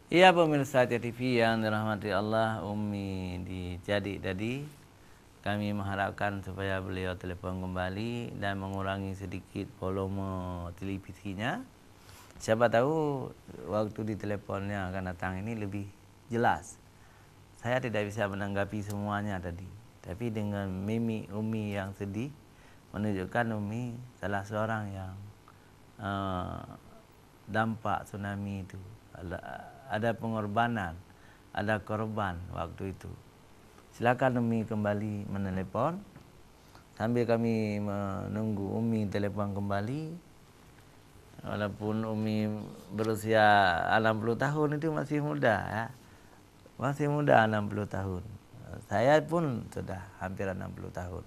Iya pemirsa TV yang dirahmati Allah, Umi dijadi tadi kami mengharapkan supaya beliau telepon kembali dan mengurangi sedikit volume televisinya. Siapa tahu waktu di teleponnya akan datang ini lebih jelas. Saya tidak bisa menanggapi semuanya tadi, tapi dengan mimik Umi yang sedih menunjukkan Umi salah seorang yang dampak tsunami itu. Ada pengorbanan, ada korban waktu itu. Silakan Umi kembali menelepon sambil kami menunggu Umi telepon kembali. Walaupun Umi berusia 60 tahun itu masih muda ya. Masih muda 60 tahun. Saya pun sudah hampir 60 tahun.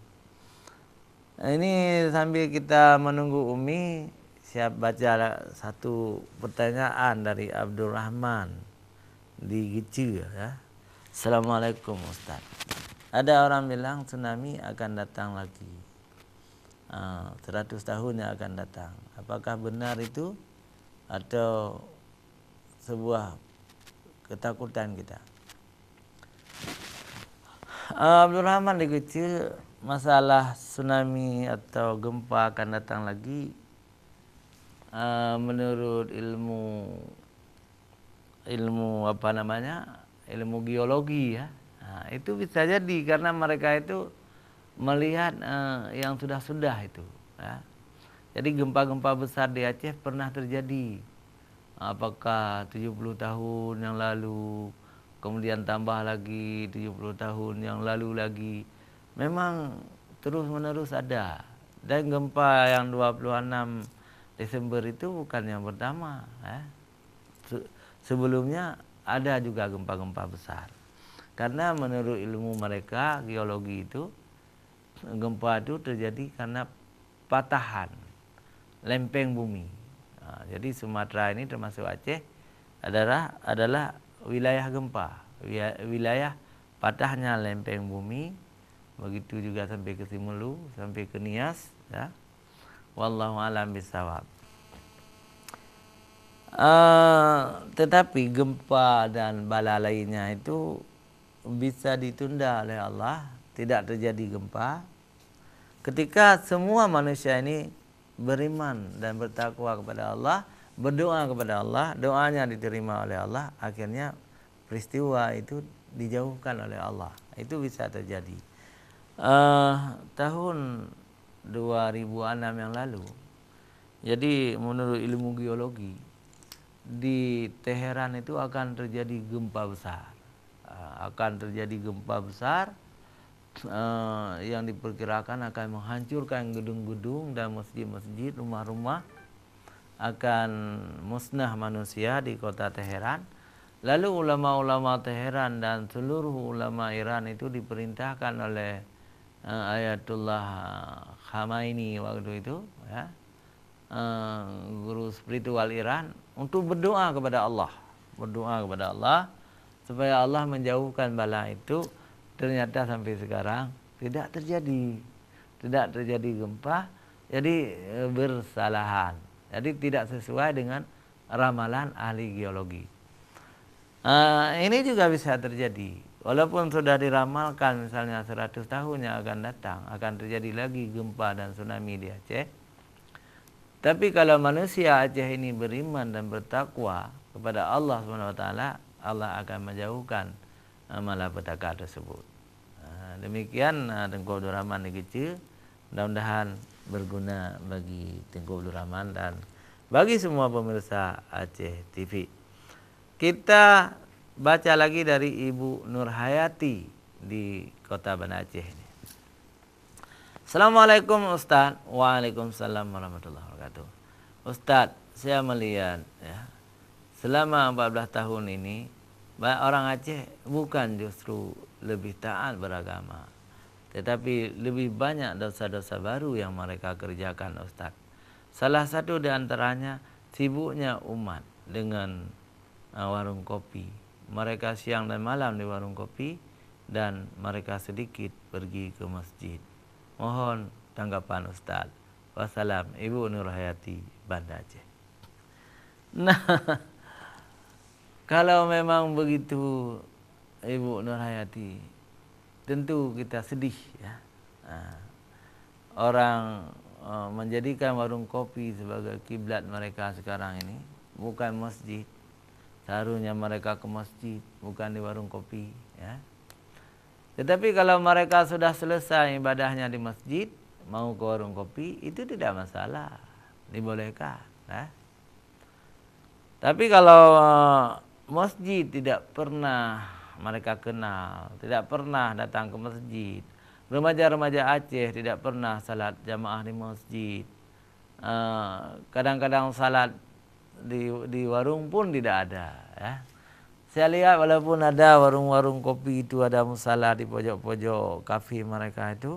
Ini sambil kita menunggu Umi, siap baca satu pertanyaan dari Abdurrahman di Gicu ya. Assalamualaikum Ustaz. Ada orang bilang tsunami akan datang lagi. 100 tahun yang akan datang. Apakah benar itu atau sebuah ketakutan kita? Abdurrahman di Gicu, masalah tsunami atau gempa akan datang lagi, menurut ilmu geologi ya, itu bisa jadi karena mereka itu melihat yang sudah itu ya. Jadi gempa-gempa besar di Aceh pernah terjadi, apakah 70 tahun yang lalu, kemudian tambah lagi 70 tahun yang lalu lagi, memang terus menerus ada. Dan gempa yang 26 Desember itu bukan yang pertama ya. Sebelumnya ada juga gempa-gempa besar. Karena menurut ilmu mereka geologi itu, gempa itu terjadi karena patahan lempeng bumi. Jadi Sumatera ini termasuk Aceh adalah wilayah gempa, wilayah patahnya lempeng bumi. Begitu juga sampai ke Simelu, sampai ke Nias ya. Wallahu a'lam bishawab. Tetapi gempa dan bala lainnya itu bisa ditunda oleh Allah, tidak terjadi gempa ketika semua manusia ini beriman dan bertakwa kepada Allah, berdoa kepada Allah, doanya diterima oleh Allah, akhirnya peristiwa itu dijauhkan oleh Allah. Itu bisa terjadi. Tahun 2006 yang lalu, jadi menurut ilmu geologi, di Teheran itu akan terjadi gempa besar. Akan terjadi gempa besar yang diperkirakan akan menghancurkan gedung-gedung dan masjid-masjid, rumah-rumah, akan musnah manusia di kota Teheran. Lalu ulama-ulama Teheran dan seluruh ulama Iran itu diperintahkan oleh Ayatullah Khamenei waktu itu ya, guru spiritual Iran, untuk berdoa kepada Allah supaya Allah menjauhkan bala itu. Ternyata sampai sekarang tidak terjadi gempa, jadi bersalahan, jadi tidak sesuai dengan ramalan ahli geologi. Ini juga bisa terjadi walaupun sudah diramalkan misalnya 100 tahun yang akan datang akan terjadi lagi gempa dan tsunami di Aceh. Tapi kalau manusia Aceh ini beriman dan bertakwa kepada Allah SWT, Allah akan menjauhkan malapetaka tersebut. Demikian Tengku Abdul Rahman Gicu. Mudah-mudahan berguna bagi Tengku Abdul Rahman dan bagi semua pemirsa Aceh TV. Kita baca lagi dari Ibu Nur Hayati di Kota Banda Aceh ini. Assalamualaikum Ustaz. Waalaikumsalam warahmatullahi wabarakatuh. Ustaz, saya melihat ya, selama 14 tahun ini orang Aceh bukan justru lebih taat beragama, tetapi lebih banyak dosa-dosa baru yang mereka kerjakan Ustaz. Salah satu di antaranya sibuknya umat dengan warung kopi. Mereka siang dan malam di warung kopi dan mereka sedikit pergi ke masjid. Mohon tanggapan Ustaz. Wassalam, Ibu Nur Hayati, Banda Aceh. Nah, Kalau memang begitu Ibu Nurhayati, tentu kita sedih ya. Nah, orang menjadikan warung kopi sebagai kiblat mereka sekarang ini, bukan masjid. Seharusnya mereka ke masjid, bukan di warung kopi ya. Tetapi kalau mereka sudah selesai ibadahnya di masjid, mau ke warung kopi, itu tidak masalah, dibolehkan ya. Tapi kalau masjid tidak pernah mereka kenal, tidak pernah datang ke masjid, remaja-remaja Aceh tidak pernah salat jamaah di masjid, kadang-kadang salat di warung pun tidak ada ya. Saya lihat walaupun ada warung-warung kopi itu ada musala di pojok-pojok kafe mereka itu,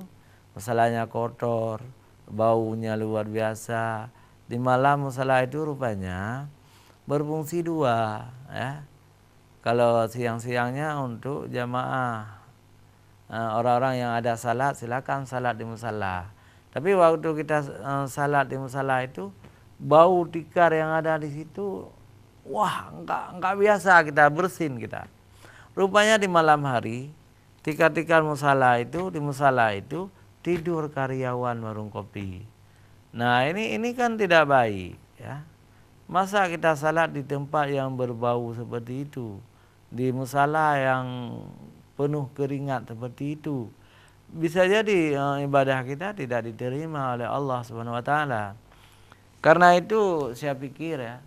musalanya kotor, baunya luar biasa. Di malam musala itu rupanya berfungsi dua ya. Kalau siang-siangnya untuk jamaah orang-orang yang ada salat, silakan salat di musala. Tapi waktu kita salat di musala itu, bau tikar yang ada di situ, wah enggak biasa kita bersin kita. Rupanya di malam hari tikar-tikar musala itu di musala itu tidur karyawan warung kopi. Nah ini kan tidak baik ya. Masa kita salat di tempat yang berbau seperti itu, di musala yang penuh keringat seperti itu, bisa jadi ibadah kita tidak diterima oleh Allah Subhanahu wa taala. Karena itu saya pikir ya,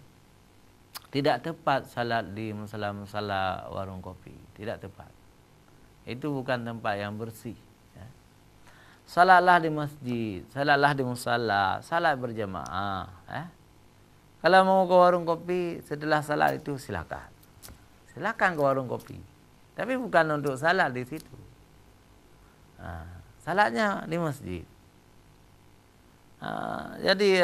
tidak tepat salat di musala-musala warung kopi, tidak tepat. Itu bukan tempat yang bersih ya. Salatlah di masjid, salatlah di musala, salat berjamaah ya. Kalau mau ke warung kopi setelah salat itu silakan ke warung kopi. Tapi bukan untuk salat di situ. Nah, salatnya di masjid. Jadi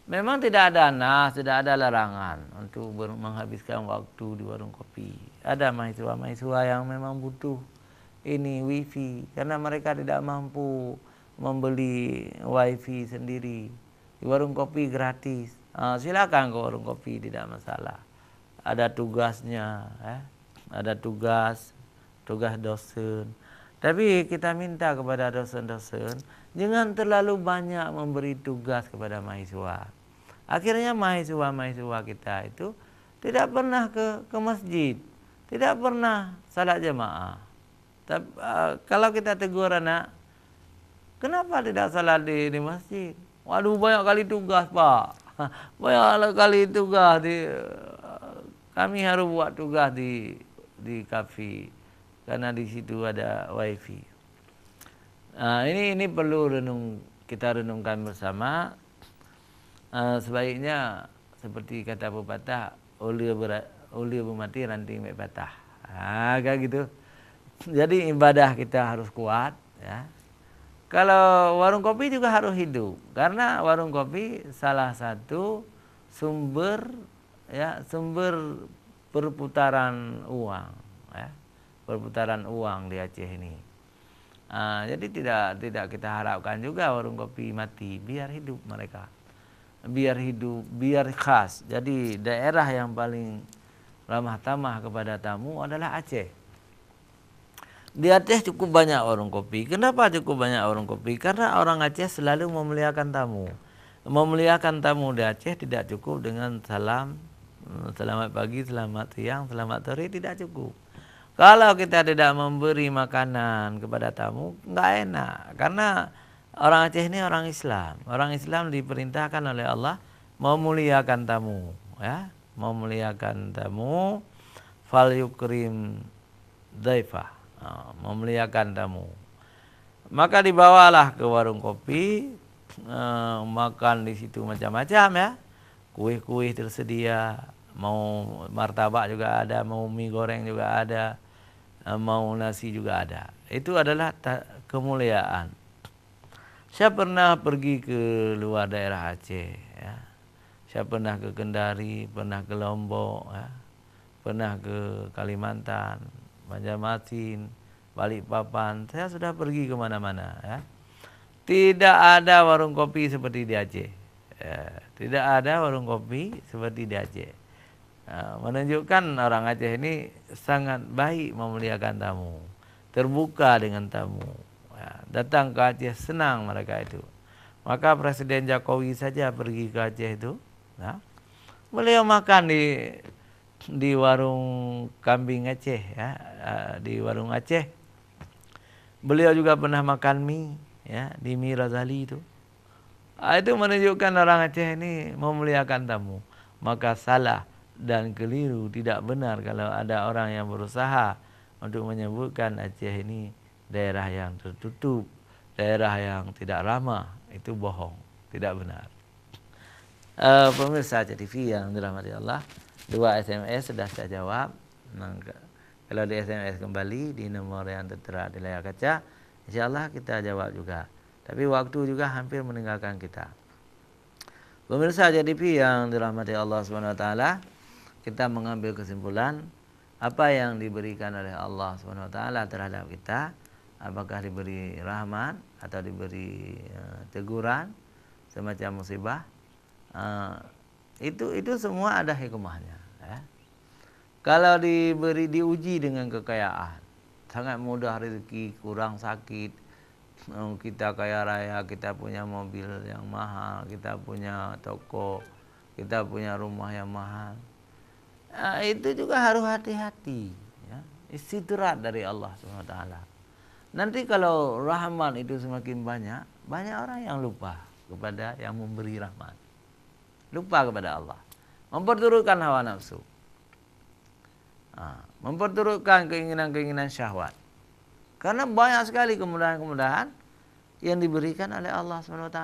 memang tidak ada tidak ada larangan untuk menghabiskan waktu di warung kopi. Ada mahasiswa-mahasiswa yang memang butuh ini wifi karena mereka tidak mampu membeli wifi sendiri. Di warung kopi gratis, silakan ke warung kopi, tidak masalah. Ada tugasnya, ada tugas dosen. Tapi kita minta kepada dosen-dosen jangan terlalu banyak memberi tugas kepada mahasiswa. Akhirnya mahasiswa kita itu tidak pernah ke masjid, tidak pernah salat jamaah. Kalau kita tegur anak, kenapa tidak salat di masjid? Waduh, banyak kali tugas Pak. Banyak kali tugas kami harus buat tugas di kafe karena di situ ada wifi. Nah, ini perlu kita renungkan bersama. Sebaiknya seperti kata pepatah, ulia bermati ranting mek patah. Kayak gitu. Jadi ibadah kita harus kuat ya. Kalau warung kopi juga harus hidup, karena warung kopi salah satu sumber perputaran uang, ya, perputaran uang di Aceh ini. Jadi tidak kita harapkan juga warung kopi mati, biar hidup mereka, biar khas. Jadi daerah yang paling ramah tamah kepada tamu adalah Aceh. Di Aceh cukup banyak warung kopi. Kenapa cukup banyak warung kopi? Karena orang Aceh selalu memuliakan tamu. Memuliakan tamu di Aceh tidak cukup dengan salam, selamat pagi, selamat siang, selamat sore, tidak cukup. Kalau kita tidak memberi makanan kepada tamu, nggak enak. Karena orang Aceh ini orang Islam. Orang Islam diperintahkan oleh Allah memuliakan tamu, ya, memuliakan tamu, fal yukrim dhaifah. Memuliakan tamu. Maka dibawalah ke warung kopi, makan di situ macam-macam ya. Kuih-kuih tersedia, mau martabak juga ada, mau mie goreng juga ada, mau nasi juga ada. Itu adalah kemuliaan. Saya pernah pergi ke luar daerah Aceh ya. Saya pernah ke Kendari, pernah ke Lombok ya. Pernah ke Kalimantan, Banjarmasin, Balikpapan. Saya sudah pergi kemana-mana ya. Tidak ada warung kopi seperti di Aceh ya. Tidak ada warung kopi seperti di Aceh. Menunjukkan orang Aceh ini sangat baik memuliakan tamu, terbuka dengan tamu. Datang ke Aceh senang mereka itu. Maka Presiden Jokowi saja pergi ke Aceh itu, beliau makan di warung kambing Aceh, di warung Aceh. Beliau juga pernah makan mie, di Mie Razali itu. Itu menunjukkan orang Aceh ini memuliakan tamu. Maka salah dan keliru, tidak benar kalau ada orang yang berusaha untuk menyebutkan Aceh ini daerah yang tertutup, daerah yang tidak ramah. Itu bohong, tidak benar. Pemirsa Aceh TV yang dirahmati Allah, 2 SMS sudah saya jawab. Kalau di SMS kembali di nomor yang tertera di layar kaca, insyaallah kita jawab juga. Tapi waktu juga hampir meninggalkan kita. Pemirsa Aceh TV yang dirahmati Allah SWT, kita mengambil kesimpulan apa yang diberikan oleh Allah SWT terhadap kita, apakah diberi rahmat atau diberi teguran semacam musibah, itu semua ada hikmahnya. Kalau diuji dengan kekayaan, sangat mudah rezeki, kurang sakit, kita kaya raya, kita punya mobil yang mahal, kita punya toko, kita punya rumah yang mahal, itu juga harus hati-hati. Istidrak dari Allah SWT. Nanti kalau rahmat itu semakin banyak orang yang lupa kepada yang memberi rahmat, lupa kepada Allah, memperturutkan hawa nafsu, memperturutkan keinginan-keinginan syahwat. Karena banyak sekali kemudahan-kemudahan yang diberikan oleh Allah SWT.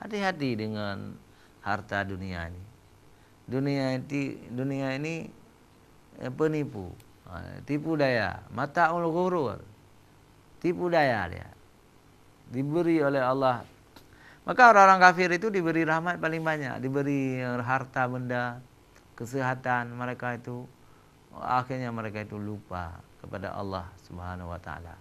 Hati-hati dengan harta dunia ini. Dunia ini penipu, tipu daya, mata'ul ghurur, tipu daya dia. Diberi oleh Allah. Maka orang-orang kafir itu diberi rahmat paling banyak, diberi harta benda, kesehatan, mereka itu akhirnya mereka itu lupa kepada Allah Subhanahu wa taala.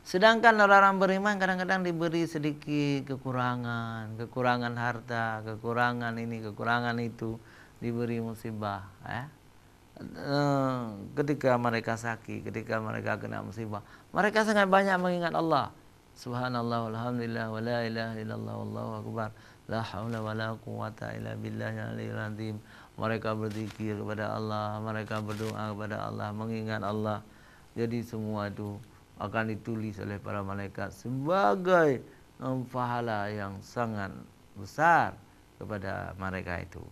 Sedangkan orang-orang beriman kadang-kadang diberi sedikit kekurangan harta, kekurangan ini, kekurangan itu, diberi musibah. Ketika mereka sakit, ketika mereka kena musibah, mereka sangat banyak mengingat Allah. Subhanallah, alhamdulillah, wa la ilaha illallah, wallahu akbar, la haula wa la quwata illa billahil aliyil azim. Mereka berzikir kepada Allah, mereka berdoa kepada Allah, mengingat Allah. Jadi semua itu akan ditulis oleh para malaikat sebagai pahala yang sangat besar kepada mereka itu.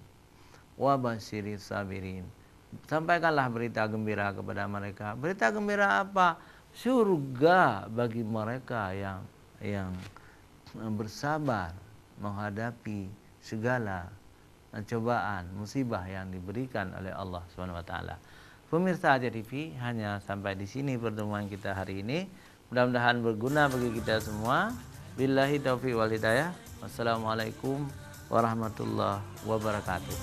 Wa basyiris sabirin. Sampaikanlah berita gembira kepada mereka. Berita gembira apa? Surga bagi mereka yang bersabar menghadapi segala cobaan, musibah yang diberikan oleh Allah SWT. Pemirsa Aceh TV, hanya sampai di sini pertemuan kita hari ini. Mudah-mudahan berguna bagi kita semua. Billahi taufiq wal hidayah. Wassalamualaikum warahmatullahi wabarakatuh.